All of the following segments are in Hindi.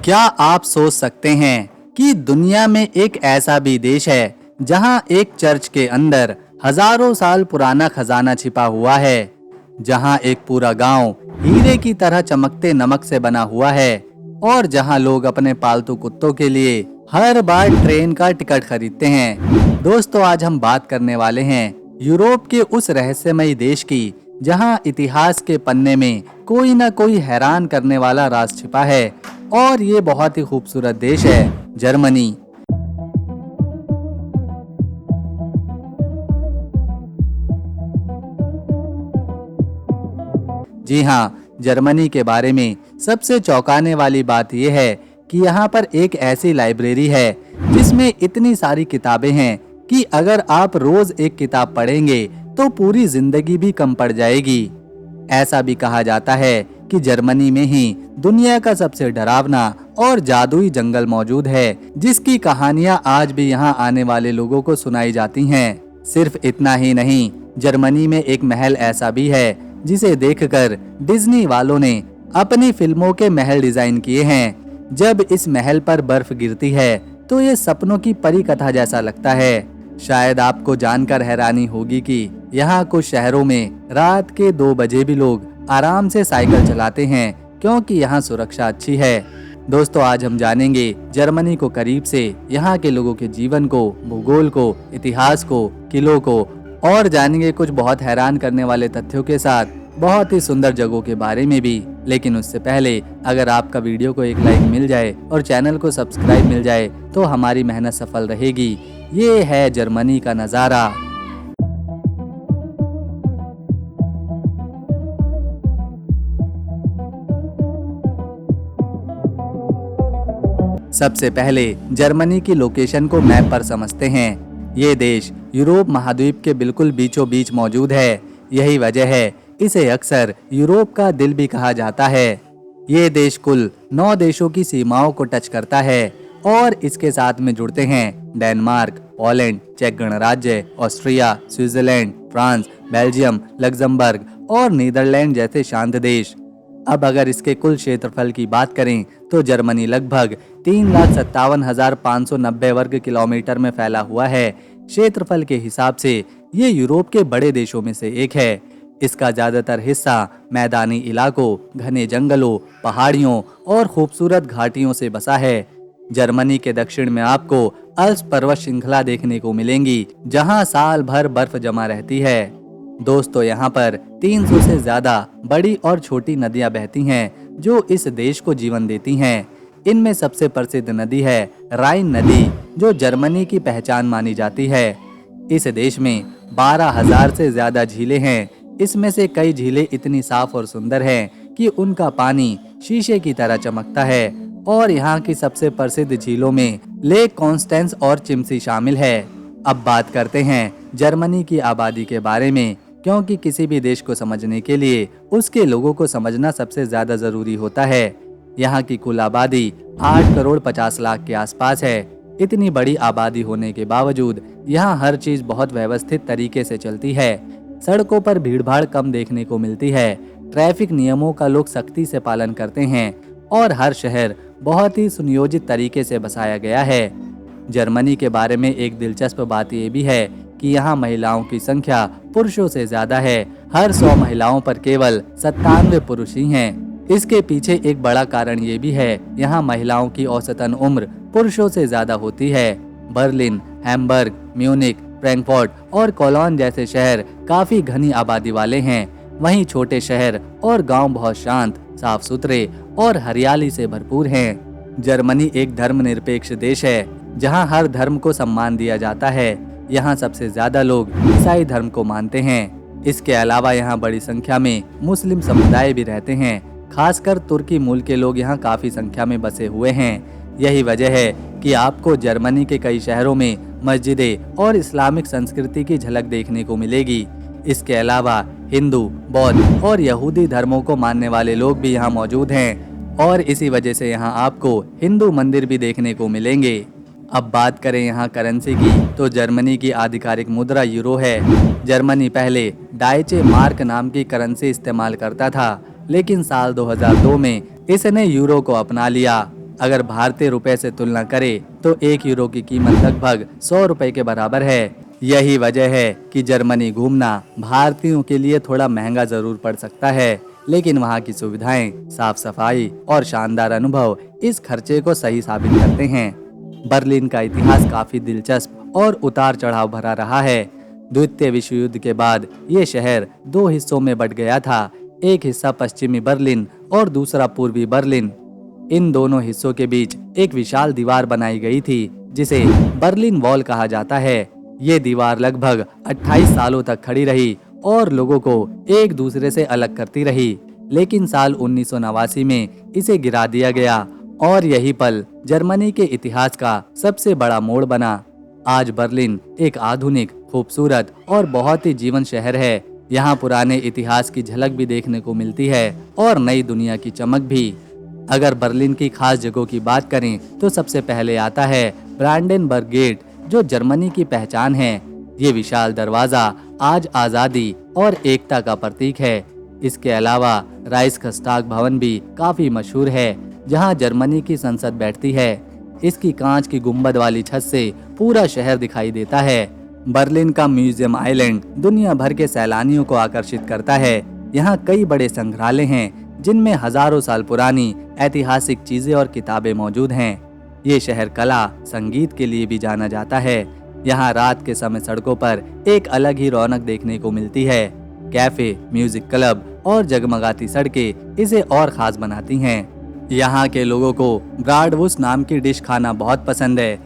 क्या आप सोच सकते हैं कि दुनिया में एक ऐसा भी देश है जहां एक चर्च के अंदर हजारों साल पुराना खजाना छिपा हुआ है, जहां एक पूरा गांव हीरे की तरह चमकते नमक से बना हुआ है और जहां लोग अपने पालतू कुत्तों के लिए हर बार ट्रेन का टिकट खरीदते हैं। दोस्तों, आज हम बात करने वाले हैं यूरोप के उस रहस्यमयी देश की जहां इतिहास के पन्ने में कोई न कोई हैरान करने वाला राज छिपा है। और ये बहुत ही खूबसूरत देश है, जर्मनी। जी हाँ, जर्मनी के बारे में सबसे चौंकाने वाली बात यह है कि यहाँ पर एक ऐसी लाइब्रेरी है जिसमें इतनी सारी किताबें हैं कि अगर आप रोज एक किताब पढ़ेंगे तो पूरी जिंदगी भी कम पड़ जाएगी। ऐसा भी कहा जाता है कि जर्मनी में ही दुनिया का सबसे डरावना और जादुई जंगल मौजूद है, जिसकी कहानियां आज भी यहां आने वाले लोगों को सुनाई जाती हैं। सिर्फ इतना ही नहीं, जर्मनी में एक महल ऐसा भी है जिसे देखकर डिज्नी वालों ने अपनी फिल्मों के महल डिजाइन किए हैं। जब इस महल पर बर्फ गिरती है तो ये सपनों की परी कथा जैसा लगता है। शायद आपको जानकर हैरानी होगी कि यहाँ कुछ शहरों में रात के 2 बजे भी लोग आराम से साइकिल चलाते हैं, क्योंकि यहाँ सुरक्षा अच्छी है। दोस्तों, आज हम जानेंगे जर्मनी को करीब से, यहाँ के लोगों के जीवन को, भूगोल को, इतिहास को, किलों को, और जानेंगे कुछ बहुत हैरान करने वाले तथ्यों के साथ बहुत ही सुंदर जगहों के बारे में भी। लेकिन उससे पहले अगर आपका वीडियो को एक लाइक मिल जाए और चैनल को सब्सक्राइब मिल जाए तो हमारी मेहनत सफल रहेगी। ये है जर्मनी का नज़ारा। सबसे पहले जर्मनी की लोकेशन को मैप पर समझते हैं। ये देश यूरोप महाद्वीप के बिल्कुल बीचों बीच मौजूद है। यही वजह है इसे अक्सर यूरोप का दिल भी कहा जाता है। ये देश कुल 9 देशों की सीमाओं को टच करता है और इसके साथ में जुड़ते हैं डेनमार्क, पोलैंड, चेक गणराज्य, Austria, Switzerland, France, Belgium, Luxembourg और नीदरलैंड जैसे शांत देश। अब अगर इसके कुल क्षेत्रफल की बात करें तो जर्मनी लगभग 3,57,590 वर्ग किलोमीटर में फैला हुआ है। क्षेत्रफल के हिसाब से ये यूरोप के बड़े देशों में से एक है। इसका ज्यादातर हिस्सा मैदानी इलाकों, घने जंगलों, पहाड़ियों और खूबसूरत घाटियों से बसा है। जर्मनी के दक्षिण में आपको अल्प्स पर्वत श्रृंखला देखने को मिलेंगी, जहां साल भर बर्फ जमा रहती है। दोस्तों, यहाँ पर 300 से ज्यादा बड़ी और छोटी नदियां बहती हैं जो इस देश को जीवन देती हैं। इनमें सबसे प्रसिद्ध नदी है राइन नदी, जो जर्मनी की पहचान मानी जाती है। इस देश में 12,000 से ज्यादा झीलें हैं। इसमें से कई झीलें इतनी साफ और सुंदर हैं कि उनका पानी शीशे की तरह चमकता है। और यहाँ की सबसे प्रसिद्ध झीलों में लेक कॉन्स्टेंस और चिम्सी शामिल है। अब बात करते हैं जर्मनी की आबादी के बारे में, क्योंकि किसी भी देश को समझने के लिए उसके लोगों को समझना सबसे ज्यादा जरूरी होता है। यहाँ की कुल आबादी 8 करोड़ 50 लाख के आसपास है। इतनी बड़ी आबादी होने के बावजूद यहाँ हर चीज बहुत व्यवस्थित तरीके से चलती है। सड़कों पर भीड़भाड़ कम देखने को मिलती है। ट्रैफिक नियमों का लोग सख्ती से पालन करते हैं और हर शहर बहुत ही सुनियोजित तरीके से बसाया गया है। जर्मनी के बारे में एक दिलचस्प बात यह भी है कि यहाँ महिलाओं की संख्या पुरुषों से ज्यादा है। हर 100 महिलाओं पर केवल 97 पुरुष ही हैं। इसके पीछे एक बड़ा कारण ये भी है, यहाँ महिलाओं की औसतन उम्र पुरुषों से ज्यादा होती है। बर्लिन, हैम्बर्ग, म्यूनिक, फ्रैंकफर्ट और कोलोन जैसे शहर काफी घनी आबादी वाले हैं। वहीं छोटे शहर और गांव बहुत शांत, साफ सुथरे और हरियाली से भरपूर हैं। जर्मनी एक धर्मनिरपेक्ष देश है, जहां हर धर्म को सम्मान दिया जाता है। यहाँ सबसे ज्यादा लोग ईसाई धर्म को मानते हैं। इसके अलावा यहाँ बड़ी संख्या में मुस्लिम समुदाय भी रहते हैं। खासकर तुर्की मूल के लोग यहाँ काफी संख्या में बसे हुए हैं। यही वजह है कि आपको जर्मनी के कई शहरों में मस्जिदें और इस्लामिक संस्कृति की झलक देखने को मिलेगी। इसके अलावा हिंदू, बौद्ध और यहूदी धर्मों को मानने वाले लोग भी यहाँ मौजूद हैं और इसी वजह से यहाँ आपको हिंदू मंदिर भी देखने को मिलेंगे। अब बात करें यहाँ करेंसी की, तो जर्मनी की आधिकारिक मुद्रा यूरो है। जर्मनी पहले डाइचे मार्क नाम की करेंसी इस्तेमाल करता था, लेकिन साल 2002 में इसने यूरो को अपना लिया। अगर भारतीय रुपए से तुलना करें तो 1 यूरो की कीमत लगभग 100 रुपए के बराबर है। यही वजह है कि जर्मनी घूमना भारतीयों के लिए थोड़ा महंगा जरूर पड़ सकता है, लेकिन वहाँ की सुविधाएं, साफ सफाई और शानदार अनुभव इस खर्चे को सही साबित करते हैं। बर्लिन का इतिहास काफी दिलचस्प और उतार चढ़ाव भरा रहा है। द्वितीय विश्व युद्ध के बाद ये शहर 2 हिस्सों में बंट गया था, एक हिस्सा पश्चिमी बर्लिन और दूसरा पूर्वी बर्लिन। इन दोनों हिस्सों के बीच एक विशाल दीवार बनाई गई थी जिसे बर्लिन वॉल कहा जाता है। ये दीवार लगभग 28 सालों तक खड़ी रही और लोगों को एक दूसरे से अलग करती रही, लेकिन साल 1989 में इसे गिरा दिया गया और यही पल जर्मनी के इतिहास का सबसे बड़ा मोड़ बना। आज बर्लिन एक आधुनिक, खूबसूरत और बहुत ही जीवंत शहर है। यहाँ पुराने इतिहास की झलक भी देखने को मिलती है और नई दुनिया की चमक भी। अगर बर्लिन की खास जगहों की बात करें तो सबसे पहले आता है ब्रांडेनबर्ग गेट, जो जर्मनी की पहचान है। ये विशाल दरवाजा आज आज़ादी और एकता का प्रतीक है। इसके अलावा राइक्सटाग भवन भी काफी मशहूर है, जहां जर्मनी की संसद बैठती है। इसकी कांच की गुंबद वाली छत से पूरा शहर दिखाई देता है। बर्लिन का म्यूजियम आइलैंड दुनिया भर के सैलानियों को आकर्षित करता है। यहाँ कई बड़े संग्रहालय हैं, जिनमें हजारों साल पुरानी ऐतिहासिक चीजें और किताबें मौजूद हैं। ये शहर कला, संगीत के लिए भी जाना जाता है। यहाँ रात के समय सड़कों पर एक अलग ही रौनक देखने को मिलती है। कैफे, म्यूजिक क्लब और जगमगाती सड़कें इसे और खास बनाती हैं। यहाँ के लोगों को ब्राडवुस्ट नाम की डिश खाना बहुत पसंद है।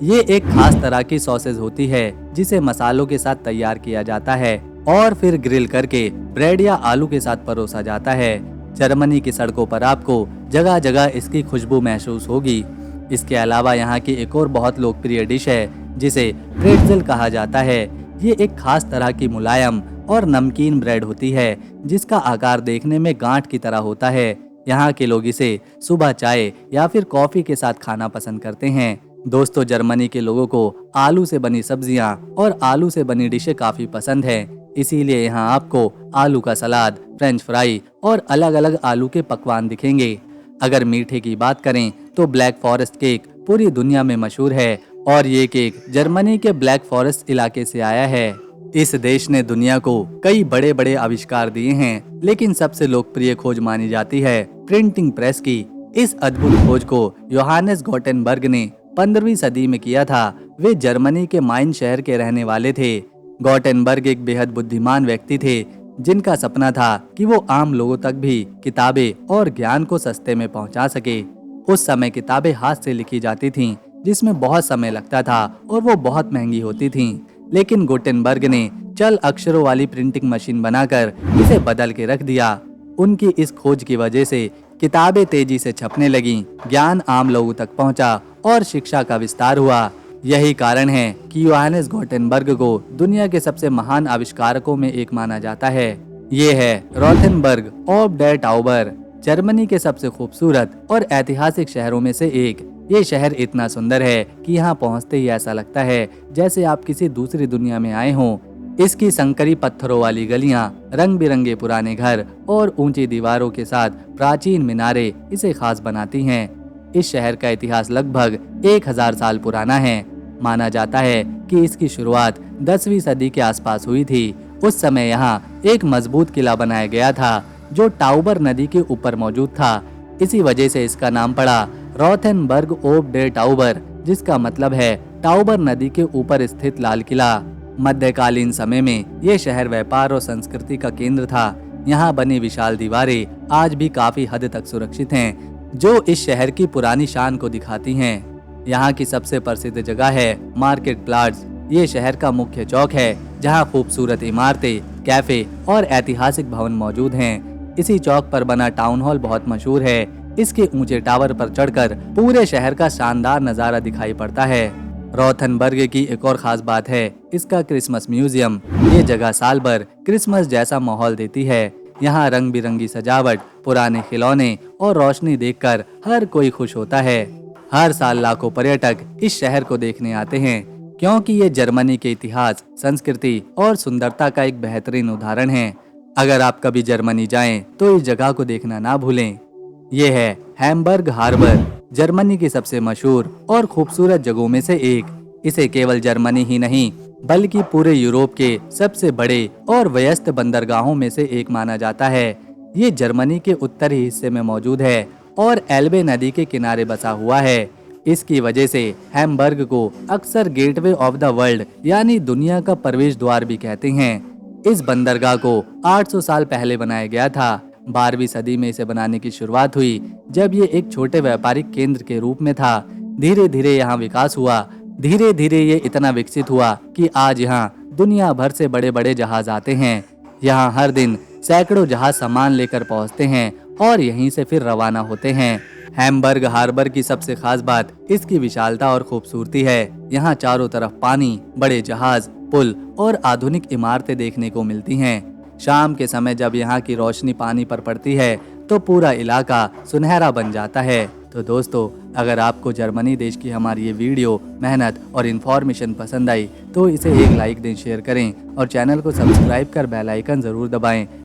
ये एक खास तरह की सॉसेज होती है जिसे मसालों के साथ तैयार किया जाता है और फिर ग्रिल करके ब्रेड या आलू के साथ परोसा जाता है। जर्मनी की सड़कों पर आपको जगह जगह इसकी खुशबू महसूस होगी। इसके अलावा यहाँ की एक और बहुत लोकप्रिय डिश है जिसे प्रेट्ज़ेल कहा जाता है। ये एक खास तरह की मुलायम और नमकीन ब्रेड होती है जिसका आकार देखने में गांठ की तरह होता है। यहाँ के लोग इसे सुबह चाय या फिर कॉफी के साथ खाना पसंद करते हैं। दोस्तों, जर्मनी के लोगों को आलू से बनी सब्जियां और आलू से बनी डिशें काफी पसंद है, इसीलिए यहाँ आपको आलू का सलाद, फ्रेंच फ्राई और अलग अलग आलू के पकवान दिखेंगे। अगर मीठे की बात करें तो ब्लैक फॉरेस्ट केक पूरी दुनिया में मशहूर है और ये केक जर्मनी के ब्लैक फॉरेस्ट इलाके से आया है। इस देश ने दुनिया को कई बड़े बड़े आविष्कार दिए हैं, लेकिन सबसे लोकप्रिय खोज मानी जाती है प्रिंटिंग प्रेस की। इस अद्भुत खोज को योहानेस गुटेनबर्ग ने 15वीं सदी में किया था। वे जर्मनी के माइन शहर के रहने वाले थे। गुटेनबर्ग एक बेहद बुद्धिमान व्यक्ति थे जिनका सपना था कि वो आम लोगों तक भी किताबें और ज्ञान को सस्ते में पहुंचा सके। उस समय किताबें हाथ से लिखी जाती थीं, जिसमें बहुत समय लगता था और वो बहुत महंगी होती थीं। लेकिन गुटेनबर्ग ने चल अक्षरों वाली प्रिंटिंग मशीन बनाकर इसे बदल के रख दिया। उनकी इस खोज की वजह से किताबें तेजी से छपने लगीं, ज्ञान आम लोगों तक पहुंचा और शिक्षा का विस्तार हुआ। यही कारण है कि योहानेस गुटेनबर्ग को दुनिया के सबसे महान आविष्कारकों में एक माना जाता है। ये है रोथेनबर्ग ऑफ डर टाउबर, जर्मनी के सबसे खूबसूरत और ऐतिहासिक शहरों में से एक। ये शहर इतना सुंदर है कि यहाँ पहुँचते ही ऐसा लगता है जैसे आप किसी दूसरी दुनिया में आए हों। इसकी संकरी पत्थरों वाली गलियां, रंग बिरंगे पुराने घर और ऊंची दीवारों के साथ प्राचीन मीनारे इसे खास बनाती हैं। इस शहर का इतिहास लगभग 1000 साल पुराना है। माना जाता है कि इसकी शुरुआत 10वीं सदी के आसपास हुई थी। उस समय यहाँ एक मजबूत किला बनाया गया था जो टाउबर नदी के ऊपर मौजूद था। इसी वजह से इसका नाम पड़ा रोथेनबर्ग ऑफ डर टाउबर, जिसका मतलब है टाउबर नदी के ऊपर स्थित लाल किला। मध्यकालीन समय में यह शहर व्यापार और संस्कृति का केंद्र था। यहाँ बनी विशाल दीवारें आज भी काफी हद तक सुरक्षित हैं, जो इस शहर की पुरानी शान को दिखाती हैं। यहाँ की सबसे प्रसिद्ध जगह है मार्केट प्लाट्स। ये शहर का मुख्य चौक है जहाँ खूबसूरत इमारतें, कैफे और ऐतिहासिक भवन मौजूद हैं। इसी चौक पर बना टाउन हॉल बहुत मशहूर है। इसके ऊंचे टावर पर चढ़कर पूरे शहर का शानदार नजारा दिखाई पड़ता है। रोथेनबर्ग की एक और खास बात है इसका क्रिसमस म्यूजियम। ये जगह साल भर क्रिसमस जैसा माहौल देती है। यहाँ रंग बिरंगी सजावट, पुराने खिलौने और रोशनी देखकर हर कोई खुश होता है। हर साल लाखों पर्यटक इस शहर को देखने आते हैं, क्योंकि ये जर्मनी के इतिहास, संस्कृति और सुंदरता का एक बेहतरीन उदाहरण है। अगर आप कभी जर्मनी जाएं तो इस जगह को देखना ना भूलें। ये है हैम्बर्ग हार्बर। जर्मनी की सबसे मशहूर और खूबसूरत जगहों में से एक। इसे केवल जर्मनी ही नहीं बल्कि पूरे यूरोप के सबसे बड़े और व्यस्त बंदरगाहों में से एक माना जाता है। ये जर्मनी के उत्तरी हिस्से में मौजूद है और एल्बे नदी के किनारे बसा हुआ है। इसकी वजह से हैम्बर्ग को अक्सर गेटवे ऑफ द वर्ल्ड यानी दुनिया का प्रवेश द्वार भी कहते हैं। इस बंदरगाह को 800 साल पहले बनाया गया था। 12वीं सदी में इसे बनाने की शुरुआत हुई जब ये एक छोटे व्यापारिक केंद्र के रूप में था। धीरे धीरे यहाँ विकास हुआ। धीरे धीरे ये इतना विकसित हुआ कि आज यहाँ दुनिया भर से बड़े बड़े जहाज आते हैं। यहाँ हर दिन सैकड़ों जहाज सामान लेकर पहुँचते हैं और यहीं से फिर रवाना होते हैं। हैम्बर्ग हार्बर की सबसे खास बात इसकी विशालता और खूबसूरती है। यहाँ चारों तरफ पानी, बड़े जहाज, पुल और आधुनिक इमारतें देखने को मिलती हैं। शाम के समय जब यहाँ की रोशनी पानी पर पड़ती है तो पूरा इलाका सुनहरा बन जाता है। तो दोस्तों, अगर आपको जर्मनी देश की हमारी ये वीडियो, मेहनत और इन्फॉर्मेशन पसंद आई तो इसे एक लाइक दें, शेयर करें और चैनल को सब्सक्राइब कर बेल आइकन जरूर दबाएं